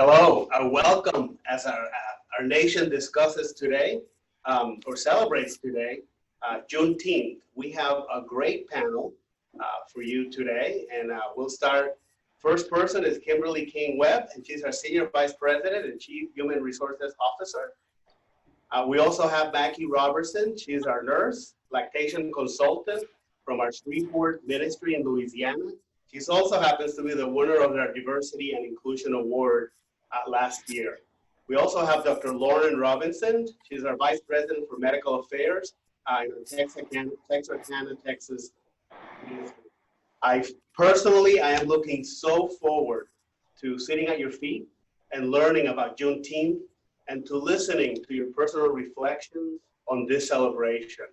Hello, welcome as our nation discusses today, or celebrates today, Juneteenth. We have a great panel for you today, and we'll start. First person is Kimberly King-Webb, and she's our Senior Vice President and Chief Human Resources Officer. We also have Mackie Robertson. She's our nurse, lactation consultant from our Shreveport Ministry in Louisiana. She also happens to be the winner of our Diversity and Inclusion Award last year. We also have Dr. Lauren Robinson. She's our Vice President for Medical Affairs in Texarkana, Texas. I am looking so forward to sitting at your feet and learning about Juneteenth and to listening to your personal reflections on this celebration.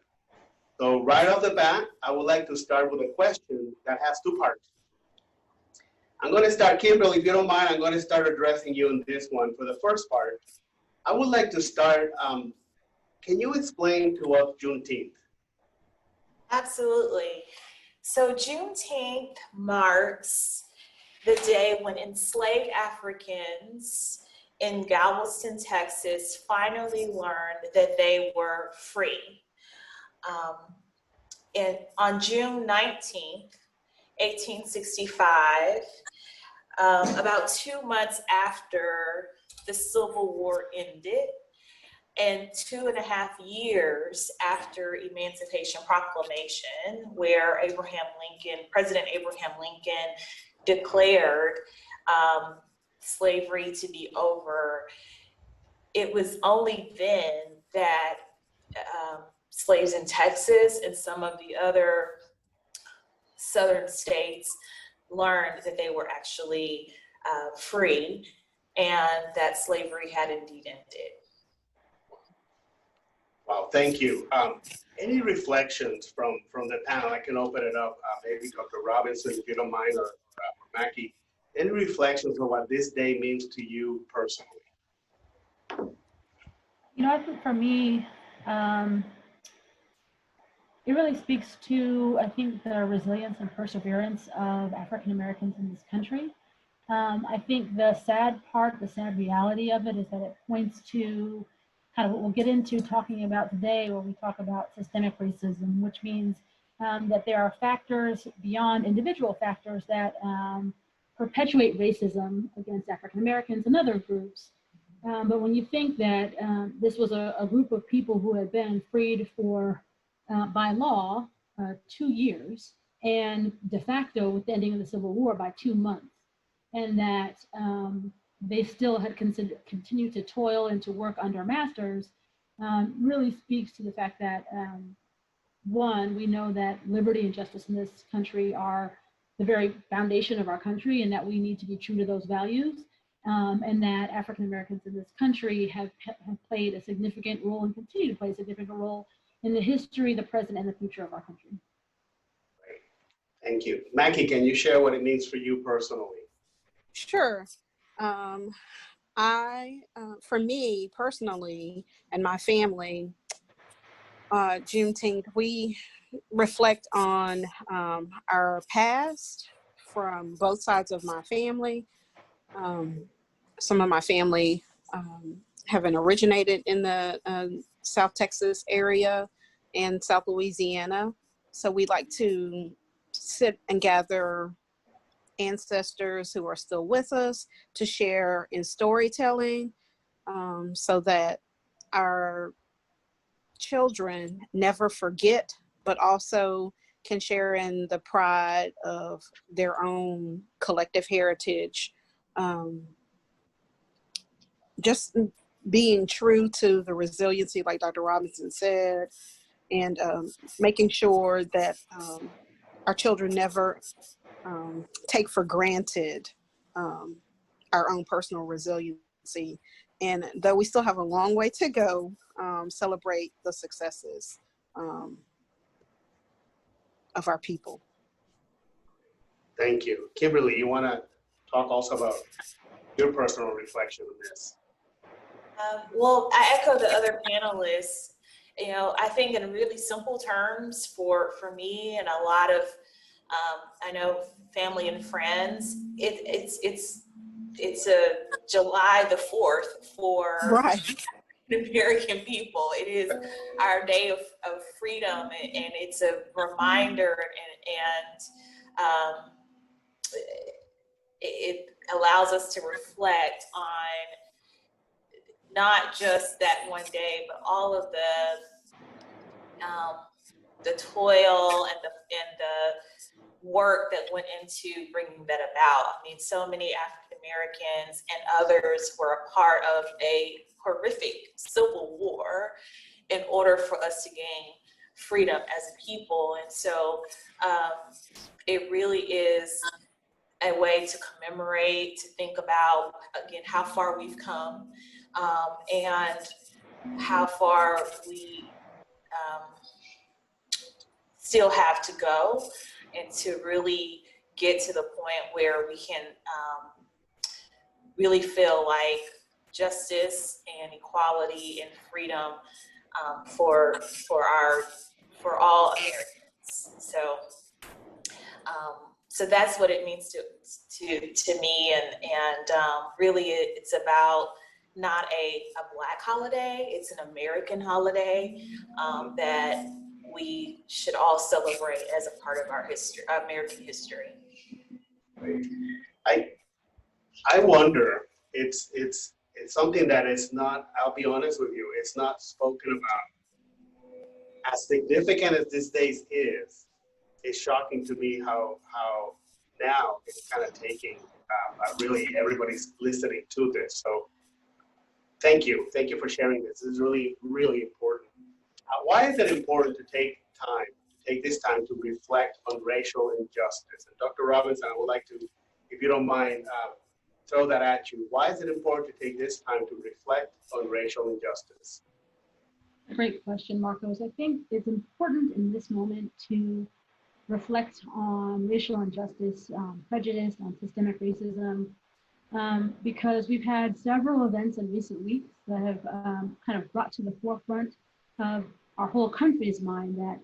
So right off the bat, I would like to start with a question that has two parts. I'm going to start, Kimberly, if you don't mind, I'm going to start addressing you on this one. For the first part, I would like to start, can you explain to us Juneteenth? Absolutely. So Juneteenth marks the day when enslaved Africans in Galveston, Texas, finally learned that they were free. On June 19th, 1865, about 2 months after the Civil War ended, and 2.5 years after Emancipation Proclamation, where President Abraham Lincoln declared slavery to be over, it was only then that slaves in Texas and some of the other southern states learned that they were actually free and that slavery had indeed ended. Wow, thank you. Any reflections from the panel? I can open it up, maybe Dr. Robinson, if you don't mind, or Mackie. Any reflections on what this day means to you personally? You know, I think for me, it really speaks to, I think, the resilience and perseverance of African Americans in this country. I think the sad reality of it is that it points to kind of what we'll get into talking about today when we talk about systemic racism, which means that there are factors beyond individual factors that perpetuate racism against African Americans and other groups. But when you think that this was a group of people who had been freed for by law 2 years, and de facto with the ending of the Civil War by 2 months, and that they still had continued to toil and to work under masters, really speaks to the fact that, one, we know that liberty and justice in this country are the very foundation of our country, and that we need to be true to those values, and that African Americans in this country have played a significant role and continue to play a significant role in the history, the present, and the future of our country. Great. Thank you. Mackie, can you share what it means for you personally? Sure. For me personally and my family, Juneteenth, we reflect on our past from both sides of my family. Some of my family having originated in the South Texas area and South Louisiana. So we like to sit and gather ancestors who are still with us to share in storytelling, so that our children never forget, but also can share in the pride of their own collective heritage. Just being true to the resiliency, like Dr. Robinson said, and making sure that our children never take for granted our own personal resiliency. And though we still have a long way to go, celebrate the successes of our people. Thank you. Kimberly, you want to talk also about your personal reflection on this? Well, I echo the other panelists. You know, I think in really simple terms for me and a lot of, I know family and friends, it's it's a July the 4th for Right. American people. It is our day of freedom, and it's a reminder, and it allows us to reflect on not just that one day, but all of the toil and the work that went into bringing that about. I mean, so many African Americans and others were a part of a horrific civil war in order for us to gain freedom as a people. And so it really is a way to commemorate, to think about, again, how far we've come, and how far we still have to go, and to really get to the point where we can really feel like justice and equality and freedom for all Americans. So that's what it means to me, and really it's about not a Black holiday. It's an American holiday that we should all celebrate as a part of our history, American history. I wonder, it's something that is not, I'll be honest with you, it's not spoken about. As significant as this day is, it's shocking to me how now it's kind of taking, really everybody's listening to this. So thank you for sharing this. This is really, really important. Why is it important to take this time to reflect on racial injustice? And Dr. Robinson, I would like to, if you don't mind, throw that at you. Why is it important to take this time to reflect on racial injustice? Great question, Marcos. I think it's important in this moment to reflect on racial injustice, prejudice, on systemic racism, because we've had several events in recent weeks that have kind of brought to the forefront of our whole country's mind that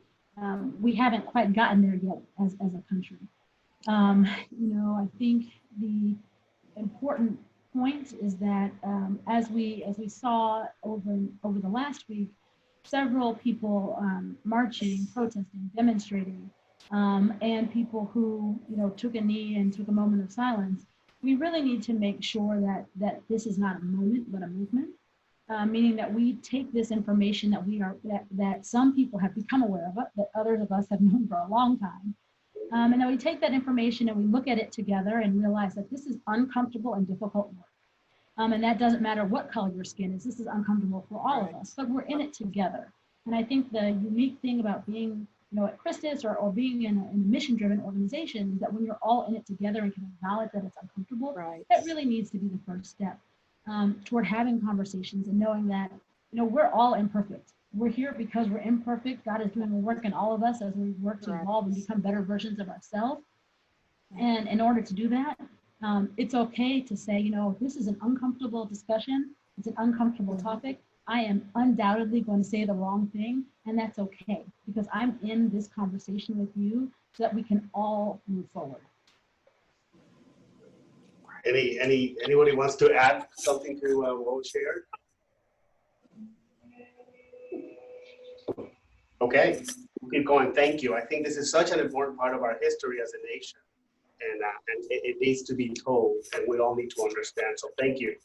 we haven't quite gotten there yet as a country. I think the important point is that as we saw over the last week, several people marching, protesting, demonstrating, and people who took a knee and took a moment of silence. We really need to make sure that this is not a moment but a movement, meaning that we take this information that some people have become aware of, that others of us have known for a long time, and then we take that information and we look at it together and realize that this is uncomfortable and difficult work. And that doesn't matter what color your skin is. This is uncomfortable for all of us, but we're in it together. And I think the unique thing about being at CHRISTUS or being in a mission-driven organization is that when you're all in it together and can acknowledge that it's uncomfortable, that really needs to be the first step toward having conversations and knowing that we're all imperfect. We're here because we're imperfect. God is doing a work in all of us as we work to evolve and become better versions of ourselves. And in order to do that, it's okay to say, this is an uncomfortable discussion. It's an uncomfortable topic. I am undoubtedly going to say the wrong thing, and that's okay because I'm in this conversation with you so that we can all move forward. Anybody wants to add something to what was shared? Okay, we'll keep going. Thank you. I think this is such an important part of our history as a nation, and it needs to be told, and we all need to understand. So thank you.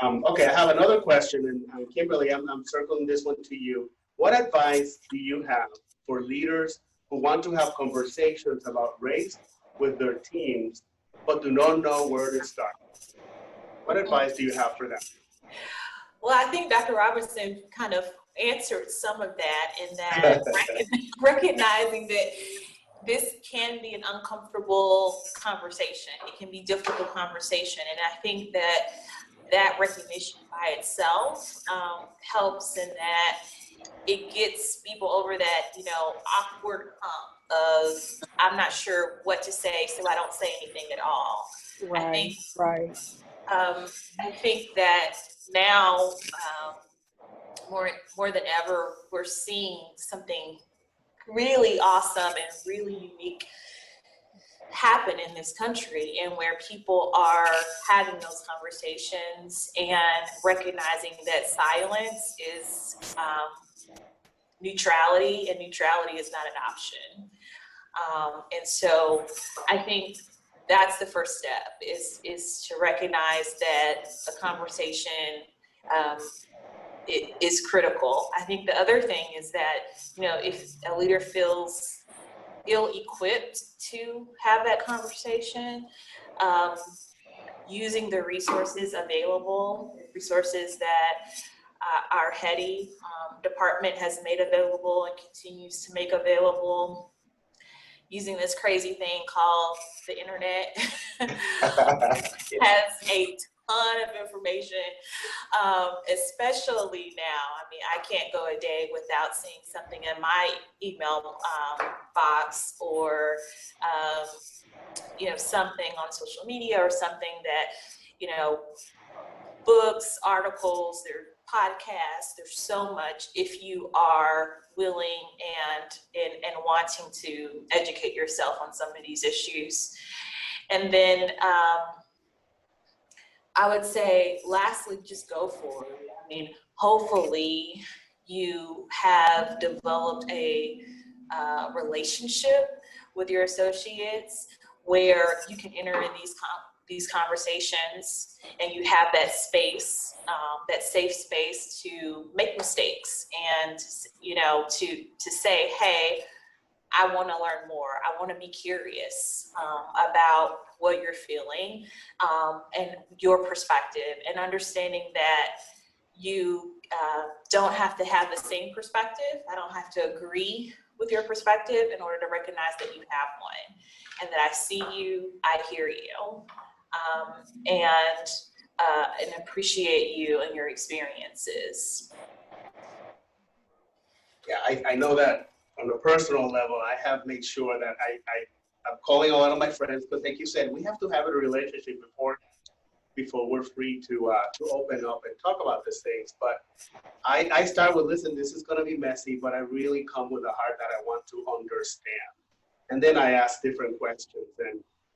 Okay, I have another question, and Kimberly, I'm circling this one to you. What advice do you have for leaders who want to have conversations about race with their teams, but do not know where to start? What advice do you have for them? Well, I think Dr. Robertson kind of answered some of that in that recognizing that this can be an uncomfortable conversation. It can be difficult conversation. And I think that recognition by itself helps in that it gets people over that, awkward hump of, I'm not sure what to say, so I don't say anything at all. Right. I think that now, more than ever, we're seeing something really awesome and really unique happen in this country, and where people are having those conversations and recognizing that silence is neutrality, and neutrality is not an option. And so I think that's the first step, is to recognize that the conversation it is critical. I think the other thing is that, you know, if a leader feels ill-equipped to have that conversation, using the resources available, resources that our heady department has made available and continues to make available, using this crazy thing called the internet has a ton of information, especially now. I mean, I can't go a day without seeing something in my email box, or you know, something on social media, or something that, you know, books, articles, there are podcasts. There's so much, if you are willing and wanting to educate yourself on some of these issues. And then I would say, lastly, just go for it. I mean, hopefully you have developed a relationship with your associates where you can enter in these conversations, and you have that space, that safe space to make mistakes, and, you know, to say, hey, I want to learn more. I want to be curious about what you're feeling, and your perspective, and understanding that you don't have to have the same perspective. I don't have to agree with your perspective in order to recognize that you have one, and that I see you, I hear you, and appreciate you and your experiences. Yeah, I know that on a personal level, I have made sure that I'm calling a lot of my friends, because like you said, we have to have a relationship before we're free to open up and talk about these things. But I start with, listen, this is going to be messy, but I really come with a heart that I want to understand. And then I ask different questions.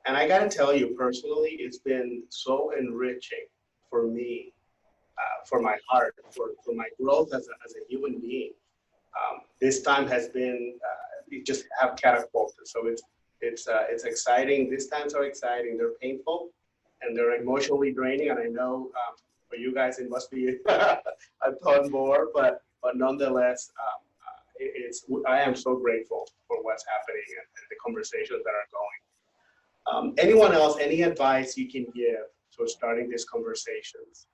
And I got to tell you, personally, it's been so enriching for me, for my heart, for my growth as a human being. This time has been, you just have catapulted. So it's exciting. These times are exciting. They're painful and they're emotionally draining. And I know for you guys, it must be a ton more, but nonetheless, I am so grateful for what's happening and the conversations that are going. Anyone else, any advice you can give for starting these conversations,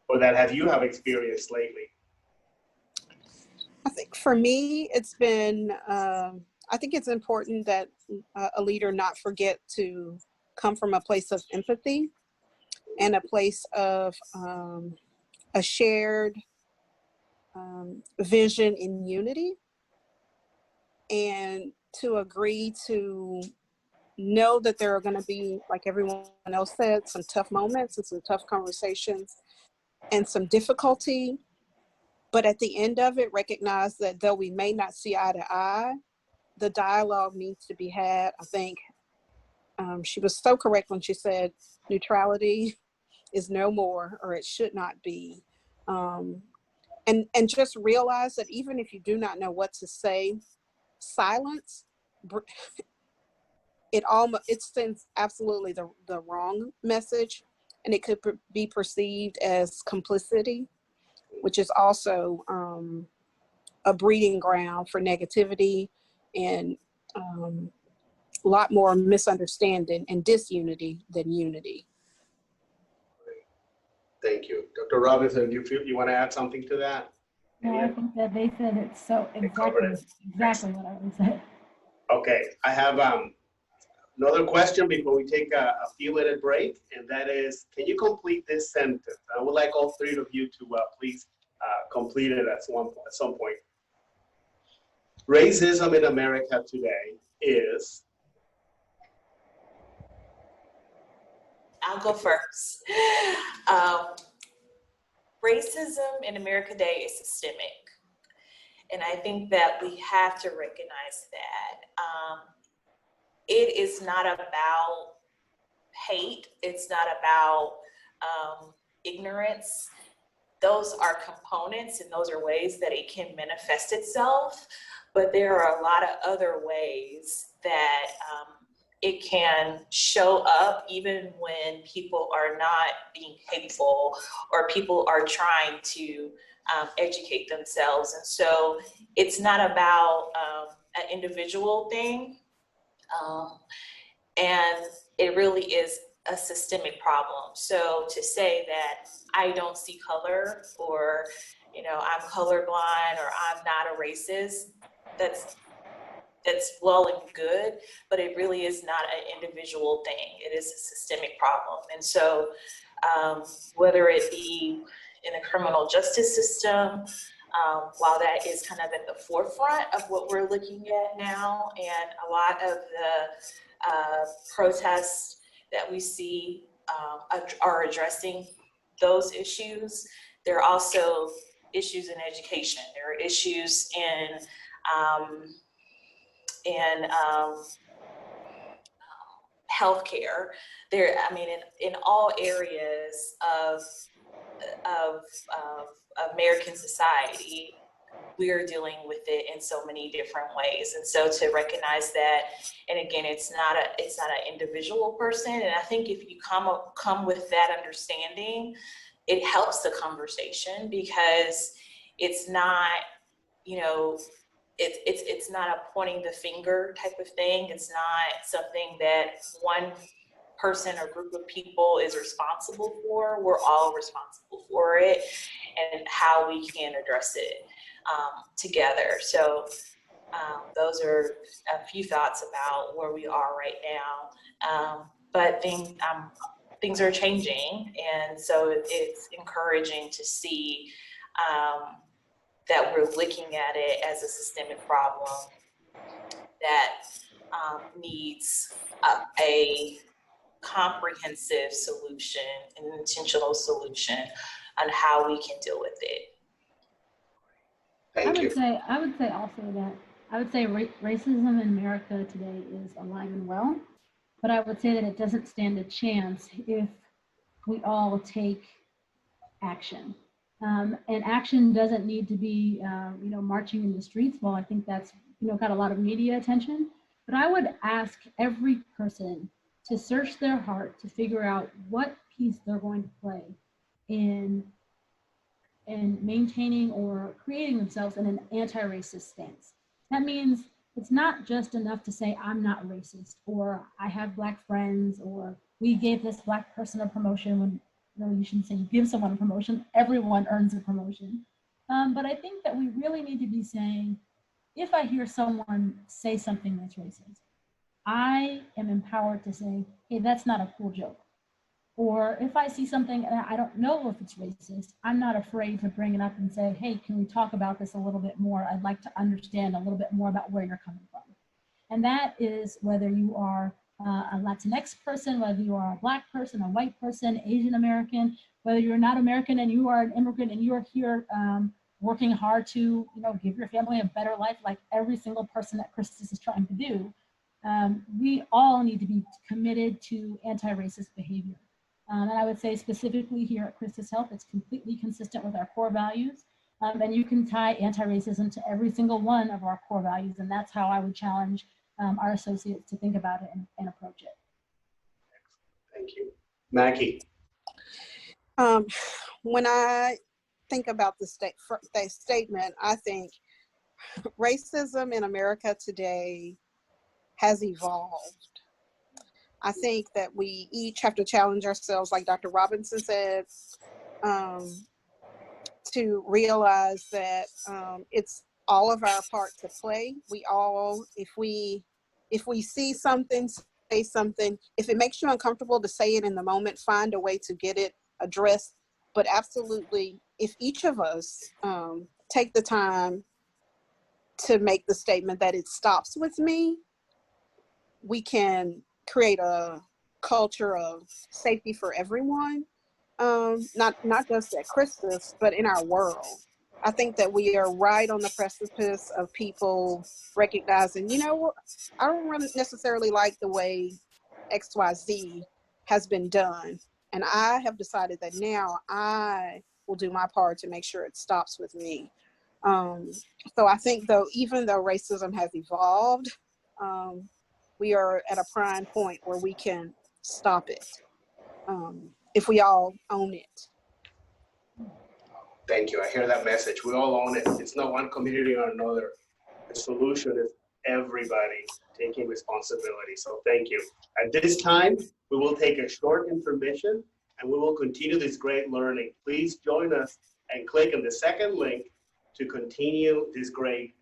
or that you have experienced lately? I think for me, it's been, I think it's important that a leader not forget to come from a place of empathy and a place of a shared vision in unity, and to agree to know that there are going to be, like everyone else said, some tough moments and some tough conversations and some difficulty. But at the end of it, recognize that though we may not see eye to eye, the dialogue needs to be had. I think she was so correct when she said neutrality is no more, or it should not be. And just realize that even if you do not know what to say, silence, it sends absolutely the wrong message, and it could be perceived as complicity, which is also a breeding ground for negativity and a lot more misunderstanding and disunity than unity. Thank you. Dr. Robinson, you want to add something to that? No, I think that they said it's so exactly what I would say. Okay, I have another question before we take a few-minute break, and that is, can you complete this sentence? I would like all three of you to please complete it at some point. Racism in America today is? I'll go first. Racism in America today is systemic. And I think that we have to recognize that. it is not about hate. It's not about ignorance. Those are components and those are ways that it can manifest itself. But there are a lot of other ways that it can show up even when people are not being hateful or people are trying to educate themselves. And so it's not about an individual thing. And it really is a systemic problem. So to say that I don't see color, or, you know, I'm colorblind, or I'm not a racist, that's well and good, but it really is not an individual thing. It is a systemic problem. And so whether it be in the criminal justice system, while that is kind of at the forefront of what we're looking at now, and a lot of the protests that we see are addressing those issues, there are also issues in education. There are issues in healthcare. There, I mean, in all areas of American society, we are dealing with it in so many different ways. And so to recognize that, and again, it's not an individual person. And I think if you come with that understanding, it helps the conversation, because it's not, you know, it's not a pointing the finger type of thing. It's not something that one person or group of people is responsible for. We're all responsible for it, and how we can address it together. So those are a few thoughts about where we are right now. But things are changing, and so it's encouraging to see that we're looking at it as a systemic problem that needs a comprehensive solution, an intentional solution on how we can deal with it. Thank you. I would say also that racism in America today is alive and well, but I would say that it doesn't stand a chance if we all take action. And action doesn't need to be, you know, marching in the streets. Well, I think that's, you know, got a lot of media attention. But I would ask every person to search their heart to figure out what piece they're going to play in maintaining or creating themselves in an anti-racist stance. That means it's not just enough to say, I'm not racist, or I have Black friends, or we gave this Black person a promotion, when no, you shouldn't say you give someone a promotion. Everyone earns a promotion. But I think that we really need to be saying, if I hear someone say something that's racist, I am empowered to say, hey, that's not a cool joke. Or if I see something and I don't know if it's racist, I'm not afraid to bring it up and say, hey, can we talk about this a little bit more? I'd like to understand a little bit more about where you're coming from. And that is whether you are a Latinx person, whether you are a Black person, a white person, Asian American, whether you're not American and you are an immigrant and you're here working hard to, you know, give your family a better life, like every single person that CHRISTUS is trying to do. We all need to be committed to anti-racist behavior. And I would say specifically here at CHRISTUS Health, it's completely consistent with our core values. And you can tie anti-racism to every single one of our core values. And that's how I would challenge our associates to think about it and approach it. Thank you. Maggie. When I think about the statement, I think racism in America today has evolved. I think that we each have to challenge ourselves, like Dr. Robinson said, to realize that it's all of our part to play. We all, if we see something, say something. If it makes you uncomfortable to say it in the moment, find a way to get it addressed. But absolutely, if each of us take the time to make the statement that it stops with me, we can create a culture of safety for everyone, not just at CHRISTUS, but in our world. I think that we are right on the precipice of people recognizing, you know, I don't really necessarily like the way XYZ has been done. And I have decided that now I will do my part to make sure it stops with me. So I think though, even though racism has evolved, we are at a prime point where we can stop it if we all own it. Thank you. I hear that message. We all own it. It's not one community or another. The solution is everybody taking responsibility. So thank you. At this time, we will take a short intermission and we will continue this great learning. Please join us and click on the second link to continue this great